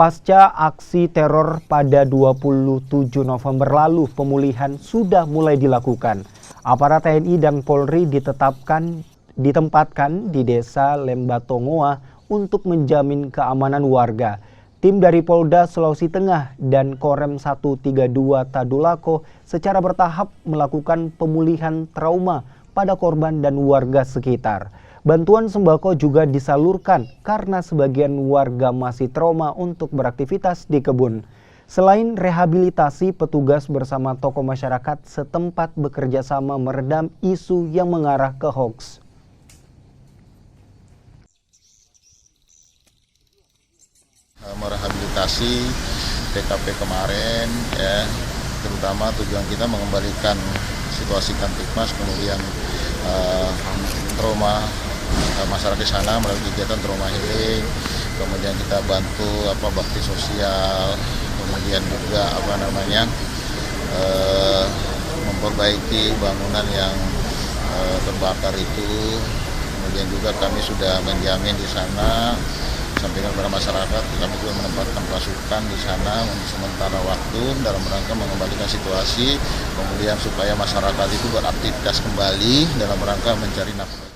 Pasca aksi teror pada 27 November lalu, pemulihan sudah mulai dilakukan. Aparat TNI dan Polri ditempatkan di Desa Lembatongoa untuk menjamin keamanan warga. Tim dari Polda Sulawesi Tengah dan Korem 132 Tadulako secara bertahap melakukan pemulihan trauma pada korban dan warga sekitar. Bantuan sembako juga disalurkan karena sebagian warga masih trauma untuk beraktivitas di kebun. Selain rehabilitasi, petugas bersama tokoh masyarakat setempat bekerja sama meredam isu yang mengarah ke hoaks. Merehabilitasi TKP kemarin, ya, terutama tujuan kita mengembalikan situasi Kamtipmas, kemudian trauma masyarakat di sana melalui kegiatan trauma healing, kemudian kita bantu bakti sosial, kemudian juga memperbaiki bangunan yang terbakar itu, kemudian juga kami sudah menjamin di sana. Sampaikan kepada masyarakat, kami juga menempatkan pasukan di sana untuk sementara waktu dalam rangka mengembalikan situasi, kemudian supaya masyarakat itu beraktivitas kembali dalam rangka mencari nafkah.